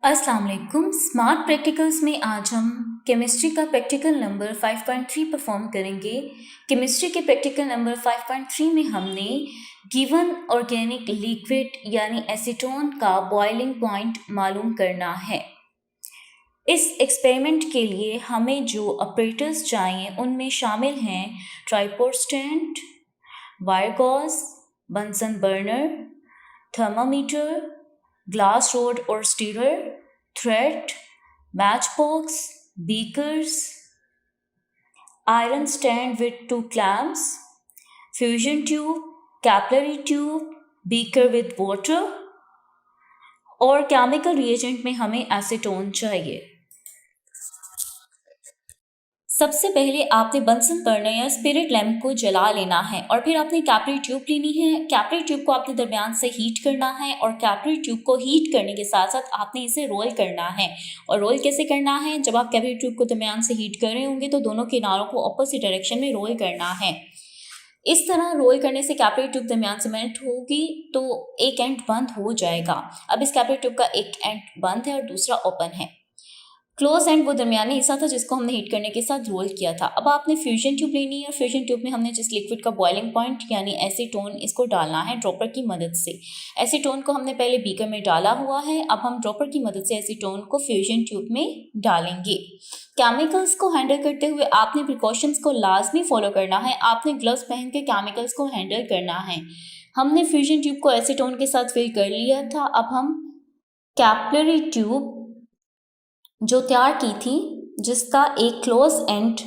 अस्सलाम वालेकुम। Smart practicals में आज हम केमिस्ट्री का प्रैक्टिकल नंबर 5.3 परफॉर्म करेंगे। केमिस्ट्री के प्रैक्टिकल नंबर 5.3 में हमने गिवन ऑर्गेनिक लिक्विड यानी एसीटोन का बॉइलिंग पॉइंट मालूम करना है। इस एक्सपेरिमेंट के लिए हमें जो ऑपरेटर्स चाहिए उनमें शामिल हैं tripod stand, wire gauze, Bunsen burner, thermometer, glass rod और stirrer, thread, match box, beakers, iron stand with 2 clamps, fusion tube, capillary tube, beaker with water और केमिकल रिएजेंट में हमें एसीटोन चाहिए। सबसे पहले आपने बंसन बर्नर या स्पिरिट लैम्प को जला लेना है और फिर आपने कैपिलरी ट्यूब लेनी है। कैपिलरी ट्यूब को आपने दरमियान से हीट करना है और कैपिलरी ट्यूब को हीट करने के साथ साथ आपने इसे रोल करना है। और रोल कैसे करना है? जब आप कैपिलरी ट्यूब को दरमियान से हीट कर रहे होंगे तो दोनों किनारों को ऑपोजिट डायरेक्शन में रोल करना है। इस तरह रोल करने से कैपिलरी ट्यूब दरमियान से मेल्ट होगी तो एक एंड बंद हो जाएगा। अब इस कैपिलरी ट्यूब का एक एंड बंद है और दूसरा ओपन है। क्लोज एंड वो दरमियानी हिस्सा था जिसको हमने हीट करने के साथ रोल किया था। अब आपने फ्यूजन ट्यूब लेनी है और फ्यूजन ट्यूब में हमने जिस लिक्विड का बॉइलिंग पॉइंट यानी एसीटोन इसको डालना है ड्रॉपर की मदद से। एसीटोन को हमने पहले बीकर में डाला हुआ है, अब हम ड्रॉपर की मदद से एसीटोन को फ्यूजन ट्यूब में डालेंगे। केमिकल्स को हैंडल करते हुए आपने प्रिकॉशंस को लाजमी फॉलो करना है। आपने ग्लव्स पहन के केमिकल्स को हैंडल करना है। हमने फ्यूजन ट्यूब को एसीटोन के साथ फिल कर लिया था। अब हम कैपिलरी ट्यूब जो तैयार की थी जिसका एक क्लोज एंड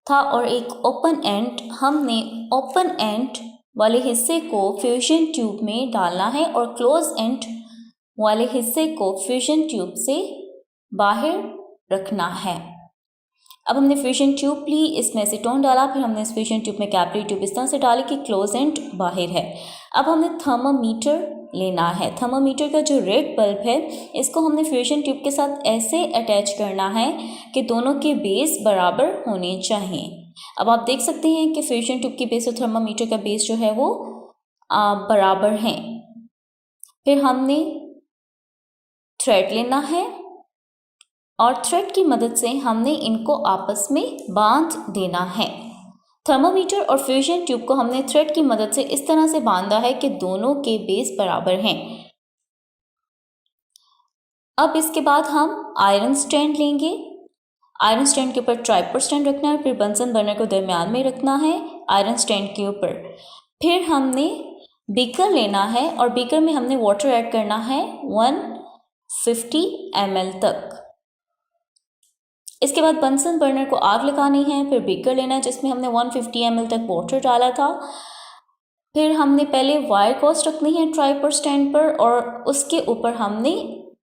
था और एक ओपन एंड, हमने ओपन एंड वाले हिस्से को फ्यूजन ट्यूब में डालना है और क्लोज एंड वाले हिस्से को फ्यूजन ट्यूब से बाहर रखना है। अब हमने फ्यूजन ट्यूब ली, इसमें एसीटोन डाला, फिर हमने इस फ्यूजन ट्यूब में कैपिलरी ट्यूब इस तरह से डाली कि क्लोज एंड बाहर है। अब हमने थर्मामीटर लेना है। थर्मामीटर का जो रेड बल्ब है इसको हमने फ्यूजन ट्यूब के साथ ऐसे अटैच करना है कि दोनों के बेस बराबर होने चाहिए। अब आप देख सकते हैं कि फ्यूजन ट्यूब की बेस और थर्मामीटर का बेस जो है वो बराबर हैं। फिर हमने थ्रेड लेना है और थ्रेड की मदद से हमने इनको आपस में बांध देना है। थर्मामीटर और फ्यूजन ट्यूब को हमने थ्रेड की मदद से इस तरह से बांधा है कि दोनों के बेस बराबर हैं। अब इसके बाद हम आयरन स्टैंड लेंगे। आयरन स्टैंड के ऊपर ट्राइपर स्टैंड रखना है, फिर बंसन बर्नर को दरमियान में रखना है आयरन स्टैंड के ऊपर। फिर हमने बीकर लेना है और बीकर में हमने वाटर ऐड करना है 150 ml तक। इसके बाद बंसन बर्नर को आग लगानी है, फिर बीकर लेना है जिसमें हमने 150 ml तक वाटर डाला था। फिर हमने पहले वायर कॉस्ट रखनी है ट्राइपर स्टैंड पर और उसके ऊपर हमने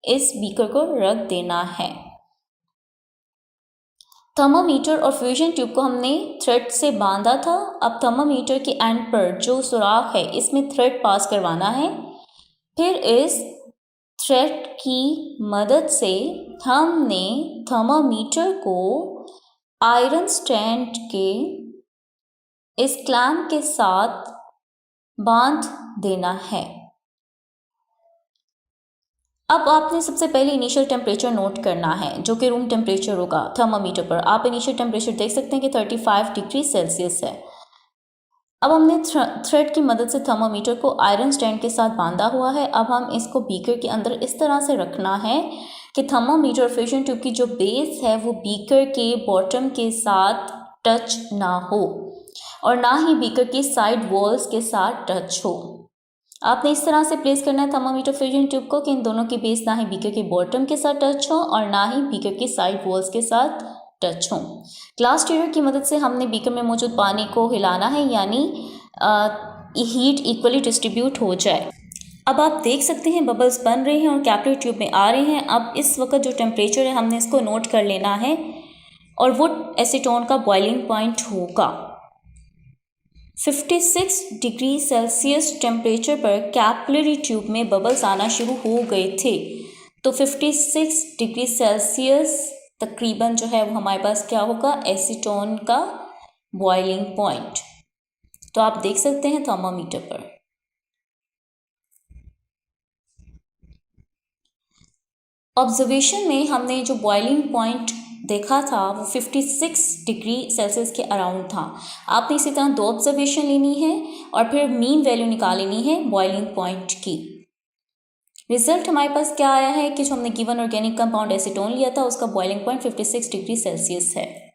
इस बीकर को रख देना है। थर्मामीटर और फ्यूजन ट्यूब को हमने थ्रेड से बांधा था। अब थर्मामीटर के एंड पर जो सुराख है इसमें थ्रेड पास करवाना है। फिर इस थ्रेड की मदद से हमने थर्मामीटर को आयरन स्टैंड के इस क्लैंप के साथ बांध देना है। अब आपने सबसे पहले इनिशियल टेम्परेचर नोट करना है जो कि रूम टेम्परेचर होगा थर्मामीटर पर। आप इनिशियल टेम्परेचर देख सकते हैं कि 35 डिग्री सेल्सियस है। अब हमने थ्रेड की मदद से थर्मामीटर को आयरन स्टैंड के साथ बांधा हुआ है। अब हम इसको बीकर के अंदर इस तरह से रखना है कि थर्मामीटर और फ्यूजन ट्यूब की जो बेस है वो बीकर के बॉटम के साथ टच ना हो और ना ही बीकर की साइड वॉल्स के साथ टच हो। आपने इस तरह से प्लेस करना है थर्मामीटर फ्यूजन ट्यूब को कि इन दोनों की बेस ना ही बीकर के बॉटम के साथ टच हो और ना ही बीकर की साइड वॉल्स के साथ टच हो। ग्लास स्टीरर की मदद से हमने बीकर में मौजूद पानी को हिलाना है यानी हीट इक्वली डिस्ट्रीब्यूट हो जाए। अब आप देख सकते हैं बबल्स बन रहे हैं और कैपिलरी ट्यूब में आ रहे हैं। अब इस वक्त जो टेम्परेचर है हमने इसको नोट कर लेना है और वो एसीटोन का बॉइलिंग पॉइंट होगा 56 डिग्री सेल्सियस टेम्परेचर पर। कैपिलरी ट्यूब में बबल्स आना शुरू हो गए थे तो 56 डिग्री सेल्सियस तकरीबन जो है वो हमारे पास क्या होगा, एसीटोन का बॉइलिंग पॉइंट। तो आप देख सकते हैं थर्मामीटर पर। ऑब्जर्वेशन में हमने जो बॉइलिंग पॉइंट देखा था वो 56 डिग्री सेल्सियस के अराउंड था। आपने इसी तरह 2 ऑब्जर्वेशन लेनी है और फिर मीन वैल्यू निकाल लेनी है बॉइलिंग पॉइंट की। रिजल्ट हमारे पास क्या आया है कि जो हमने गिवन ऑर्गेनिक कंपाउंड एसीटोन लिया था उसका बॉइलिंग पॉइंट 56 डिग्री सेल्सियस है।